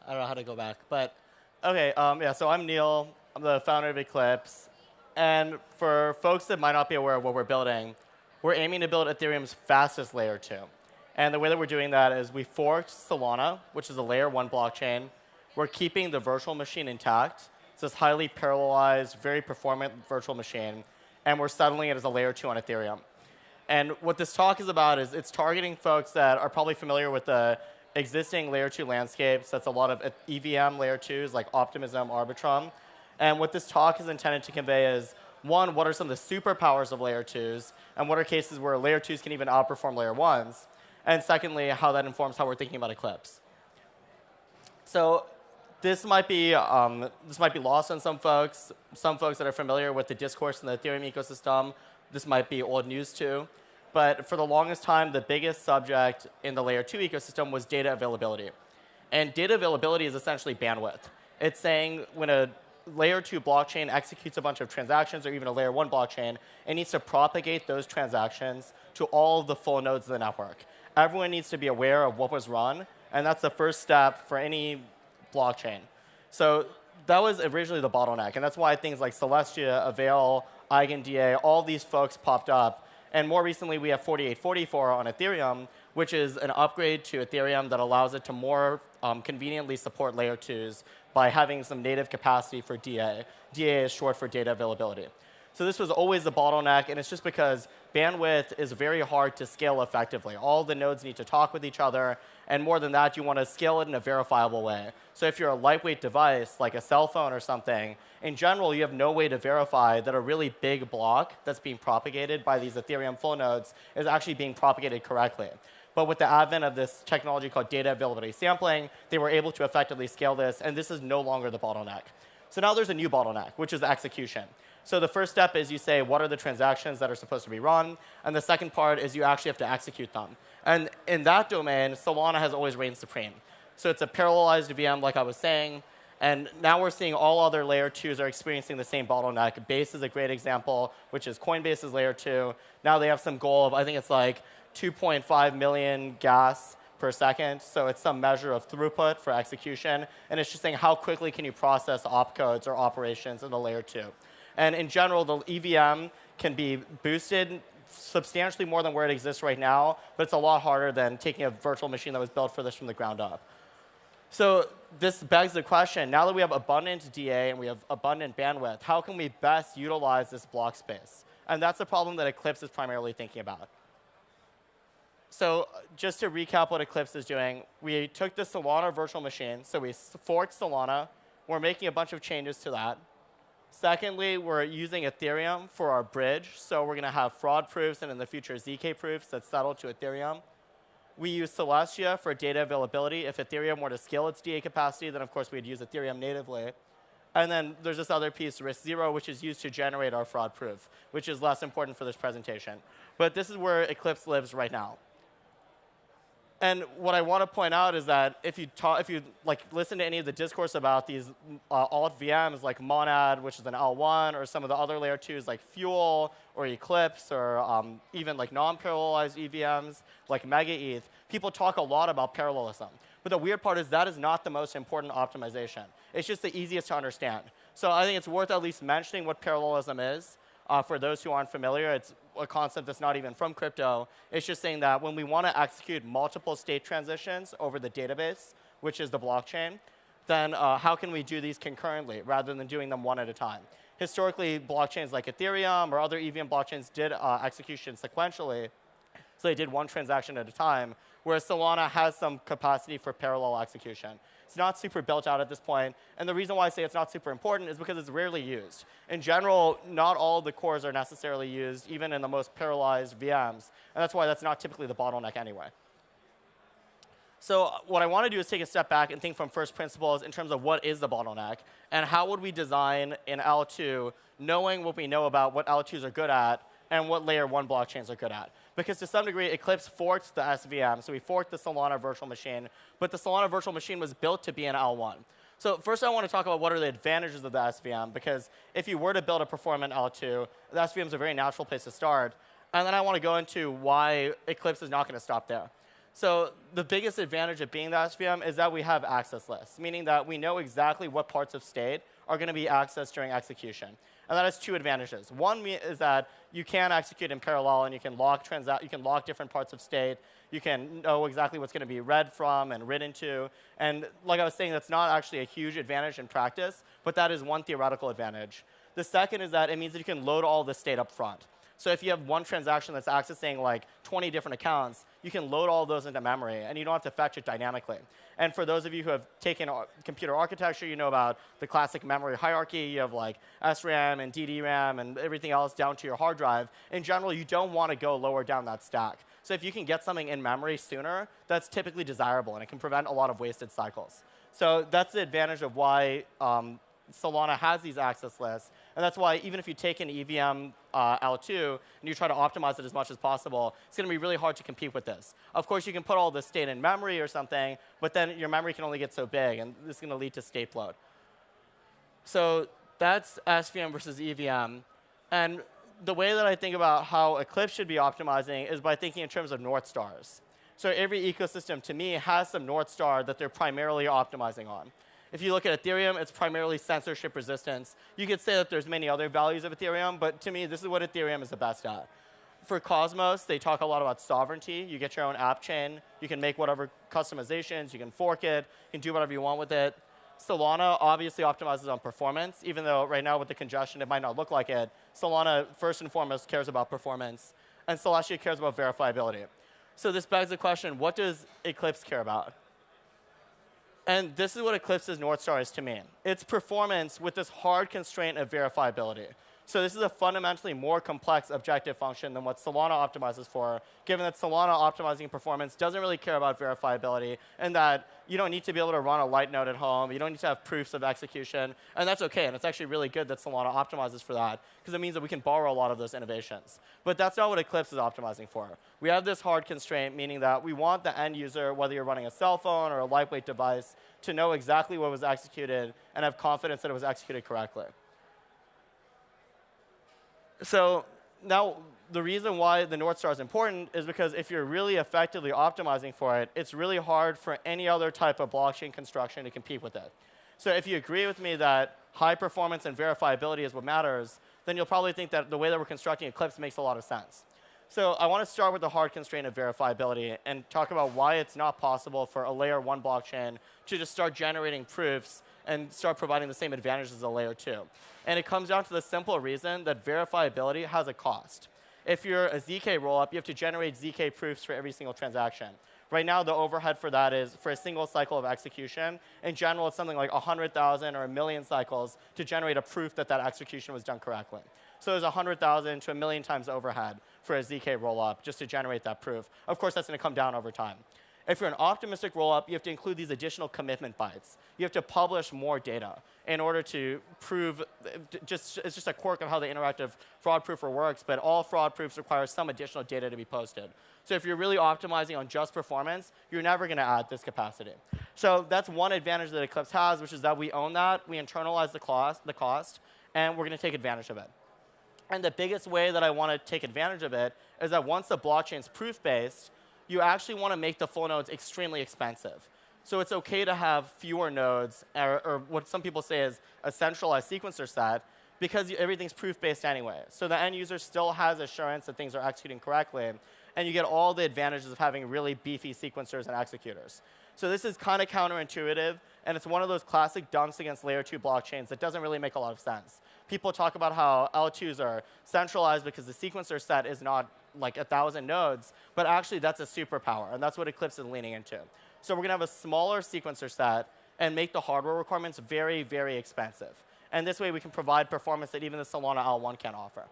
I don't know how to go back. But OK, yeah, so I'm Neel. I'm the founder of Eclipse. And for folks that might not be aware of what we're building, we're aiming to build Ethereum's fastest layer 2. And the way that we're doing that is we forked Solana, which is a layer 1 blockchain. We're keeping the virtual machine intact. It's this highly parallelized, very performant virtual machine. And we're settling it as a layer 2 on Ethereum. And what this talk is about is it's targeting folks that are probably familiar with the existing layer 2 landscapes. That's a lot of EVM layer 2s like Optimism, Arbitrum. And what this talk is intended to convey is, one, what are some of the superpowers of layer 2s, and what are cases where layer 2s can even outperform layer 1s, and secondly, how that informs how we're thinking about Eclipse. So this might be lost on some folks that are familiar with the discourse in the Ethereum ecosystem. This might be old news too. But for the longest time, the biggest subject in the layer 2 ecosystem was data availability. And data availability is essentially bandwidth. It's saying when a layer 2 blockchain executes a bunch of transactions, or even a layer 1 blockchain, it needs to propagate those transactions to all of the full nodes of the network. Everyone needs to be aware of what was run, and that's the first step for any blockchain. So that was originally the bottleneck, and that's why things like Celestia, Avail, EigenDA, all these folks popped up. And more recently, we have 4844 on Ethereum, which is an upgrade to Ethereum that allows it to more conveniently support layer 2s by having some native capacity for DA. DA is short for data availability. So this was always the bottleneck, and it's just because bandwidth is very hard to scale effectively. All the nodes need to talk with each other, and more than that, you want to scale it in a verifiable way. So if you're a lightweight device, like a cell phone or something, in general, you have no way to verify that a really big block that's being propagated by these Ethereum full nodes is actually being propagated correctly. But with the advent of this technology called data availability sampling, they were able to effectively scale this, and this is no longer the bottleneck. So now there's a new bottleneck, which is execution. So the first step is you say, what are the transactions that are supposed to be run? And the second part is you actually have to execute them. And in that domain, Solana has always reigned supreme. So it's a parallelized VM, like I was saying. And now we're seeing all other layer 2s are experiencing the same bottleneck. Base is a great example, which is Coinbase's layer 2. Now they have some goal of, I think it's like 2.5 million gas per second. So it's some measure of throughput for execution. And it's just saying how quickly can you process opcodes or operations in the layer 2. And in general, the EVM can be boosted substantially more than where it exists right now, but it's a lot harder than taking a virtual machine that was built for this from the ground up. So this begs the question, now that we have abundant DA and we have abundant bandwidth, how can we best utilize this block space? And that's the problem that Eclipse is primarily thinking about. So just to recap what Eclipse is doing, we took the Solana virtual machine, so we forked Solana. We're making a bunch of changes to that. Secondly, we're using Ethereum for our bridge. So we're going to have fraud proofs and in the future ZK proofs that settle to Ethereum. We use Celestia for data availability. If Ethereum were to scale its DA capacity, then of course we'd use Ethereum natively. And then there's this other piece, risk zero, which is used to generate our fraud proof, which is less important for this presentation. But this is where Eclipse lives right now. And what I want to point out is that if you listen to any of the discourse about these alt VMs like Monad, which is an L1, or some of the other layer 2s like Fuel or Eclipse, or even like non-parallelized EVMs like Mega ETH, people talk a lot about parallelism. But the weird part is that is not the most important optimization. It's just the easiest to understand. So I think it's worth at least mentioning what parallelism is. For those who aren't familiar, it's a concept that's not even from crypto. It's just saying that when we want to execute multiple state transitions over the database, which is the blockchain, then how can we do these concurrently rather than doing them one at a time? Historically, blockchains like Ethereum or other EVM blockchains did execution sequentially. So they did one transaction at a time, whereas Solana has some capacity for parallel execution. It's not super built out at this point. And the reason why I say it's not super important is because it's rarely used. In general, not all the cores are necessarily used, even in the most parallelized VMs. And that's why that's not typically the bottleneck anyway. So what I want to do is take a step back and think from first principles in terms of what is the bottleneck, and how would we design an L2 knowing what we know about what L2s are good at and what layer 1 blockchains are good at. Because to some degree, Eclipse forked the SVM. So we forked the Solana virtual machine. But the Solana virtual machine was built to be an L1. So first I want to talk about what are the advantages of the SVM. Because if you were to build a performant L2, the SVM is a very natural place to start. And then I want to go into why Eclipse is not going to stop there. So the biggest advantage of being the SVM is that we have access lists, meaning that we know exactly what parts of state are going to be accessed during execution. And that has two advantages. One is that you can execute in parallel, and you can lock different parts of state. You can know exactly what's going to be read from and written to. And like I was saying, that's not actually a huge advantage in practice, but that is one theoretical advantage. The second is that it means that you can load all the state up front. So if you have one transaction that's accessing like 20 different accounts, you can load all those into memory, and you don't have to fetch it dynamically. And for those of you who have taken computer architecture, you know about the classic memory hierarchy. You have like SRAM and DDRAM and everything else down to your hard drive. In general, you don't want to go lower down that stack. So if you can get something in memory sooner, that's typically desirable, and it can prevent a lot of wasted cycles. So that's the advantage of why Solana has these access lists. And that's why even if you take an EVM L2 and you try to optimize it as much as possible, it's going to be really hard to compete with this. Of course, you can put all this state in memory or something, but then your memory can only get so big, and this is going to lead to state bloat. So that's SVM versus EVM. And the way that I think about how Eclipse should be optimizing is by thinking in terms of North Stars. So every ecosystem, to me, has some North Star that they're primarily optimizing on. If you look at Ethereum, it's primarily censorship resistance. You could say that there's many other values of Ethereum, but to me, this is what Ethereum is the best at. For Cosmos, they talk a lot about sovereignty. You get your own app chain. You can make whatever customizations. You can fork it. You can do whatever you want with it. Solana obviously optimizes on performance, even though right now with the congestion, it might not look like it. Solana, first and foremost, cares about performance. And Celestia cares about verifiability. So this begs the question, what does Eclipse care about? And this is what Eclipse's North Star is to me. It's performance with this hard constraint of verifiability. So this is a fundamentally more complex objective function than what Solana optimizes for, given that Solana optimizing performance doesn't really care about verifiability, and that you don't need to be able to run a light node at home. You don't need to have proofs of execution. And that's OK. And it's actually really good that Solana optimizes for that, because it means that we can borrow a lot of those innovations. But that's not what Eclipse is optimizing for. We have this hard constraint, meaning that we want the end user, whether you're running a cell phone or a lightweight device, to know exactly what was executed and have confidence that it was executed correctly. So now the reason why the North Star is important is because if you're really effectively optimizing for it, it's really hard for any other type of blockchain construction to compete with it. So if you agree with me that high performance and verifiability is what matters, then you'll probably think that the way that we're constructing Eclipse makes a lot of sense. So I want to start with the hard constraint of verifiability and talk about why it's not possible for a layer 1 blockchain to just start generating proofs and start providing the same advantages as a layer 2. And it comes down to the simple reason that verifiability has a cost. If you're a ZK rollup, you have to generate ZK proofs for every single transaction. Right now, the overhead for that is, for a single cycle of execution, in general, it's something like 100,000 or 1 million cycles to generate a proof that that execution was done correctly. So there's 100,000 to 1 million times overhead for a ZK rollup just to generate that proof. Of course, that's going to come down over time. If you're an optimistic rollup, you have to include these additional commitment bytes. You have to publish more data in order to prove, it's just a quirk of how the interactive fraud proofer works, but all fraud proofs require some additional data to be posted. So if you're really optimizing on just performance, you're never going to add this capacity. So that's one advantage that Eclipse has, which is that we own that, we internalize the cost, and we're going to take advantage of it. And the biggest way that I want to take advantage of it is that once the blockchain's proof-based, you actually want to make the full nodes extremely expensive. So it's OK to have fewer nodes, or what some people say is a centralized sequencer set, because everything's proof-based anyway. So the end user still has assurance that things are executing correctly, and you get all the advantages of having really beefy sequencers and executors. So this is kind of counterintuitive, and it's one of those classic dunks against layer 2 blockchains that doesn't really make a lot of sense. People talk about how L2s are centralized because the sequencer set is not like 1,000 nodes, but actually that's a superpower, and that's what Eclipse is leaning into. So we're going to have a smaller sequencer set and make the hardware requirements very, very expensive. And this way we can provide performance that even the Solana L1 can't offer.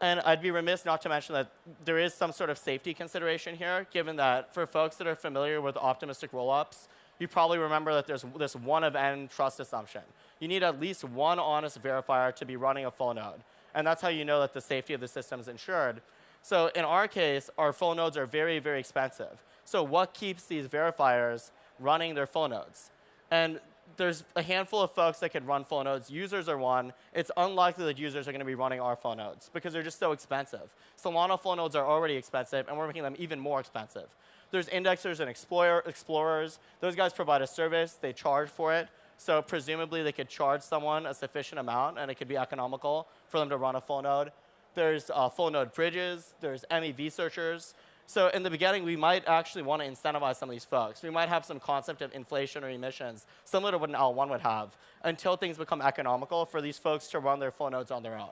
And I'd be remiss not to mention that there is some sort of safety consideration here, given that for folks that are familiar with optimistic rollups, you probably remember that there's this one of n trust assumption. You need at least one honest verifier to be running a full node. And that's how you know that the safety of the system is ensured. So in our case, our full nodes are very, very expensive. So what keeps these verifiers running their full nodes? And there's a handful of folks that can run full nodes. Users are one. It's unlikely that users are going to be running our full nodes because they're just so expensive. Solana full nodes are already expensive, and we're making them even more expensive. There's indexers and explorers. Those guys provide a service. They charge for it. So presumably, they could charge someone a sufficient amount, and it could be economical for them to run a full node. There's full node bridges. There's MEV searchers. So in the beginning, we might actually want to incentivize some of these folks. We might have some concept of inflation or emissions, similar to what an L1 would have, until things become economical for these folks to run their full nodes on their own.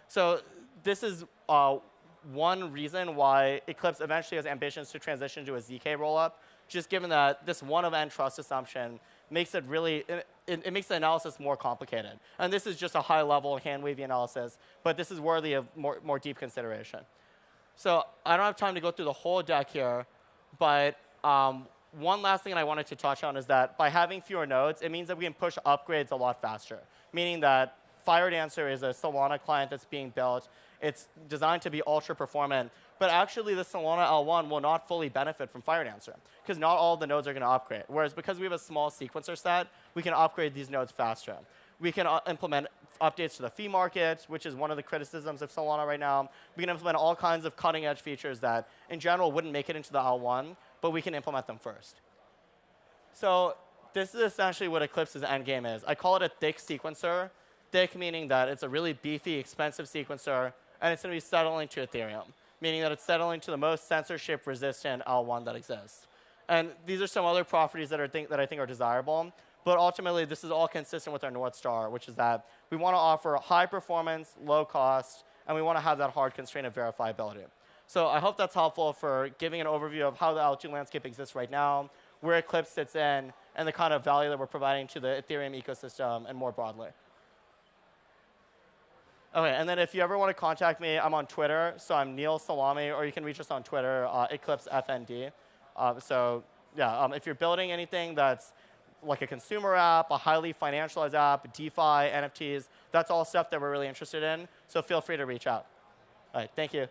So this is one reason why Eclipse eventually has ambitions to transition to a ZK rollup, just given that this one-of-n trust assumption makes it really, it makes the analysis more complicated. And this is just a high-level, hand-wavy analysis, but this is worthy of more deep consideration. So I don't have time to go through the whole deck here, but one last thing I wanted to touch on is that by having fewer nodes, it means that we can push upgrades a lot faster, meaning that FireDancer is a Solana client that's being built. It's designed to be ultra performant, but actually the Solana L1 will not fully benefit from FireDancer because not all the nodes are going to upgrade. Whereas because we have a small sequencer set, we can upgrade these nodes faster. We can implement updates to the fee market, which is one of the criticisms of Solana right now. We can implement all kinds of cutting-edge features that, in general, wouldn't make it into the L1, but we can implement them first. So this is essentially what Eclipse's endgame is. I call it a thick sequencer. Thick meaning that it's a really beefy, expensive sequencer, and it's going to be settling to Ethereum, meaning that it's settling to the most censorship-resistant L1 that exists. And these are some other properties that I think are desirable. But ultimately, this is all consistent with our North Star, which is that we want to offer high performance, low cost, and we want to have that hard constraint of verifiability. So I hope that's helpful for giving an overview of how the L2 landscape exists right now, where Eclipse sits in, and the kind of value that we're providing to the Ethereum ecosystem and more broadly. OK, and then if you ever want to contact me, I'm on Twitter. So I'm Neel Salami, or you can reach us on Twitter, EclipseFND. So yeah, if you're building anything that's like a consumer app, a highly financialized app, DeFi, NFTs, that's all stuff that we're really interested in. So feel free to reach out. All right, thank you.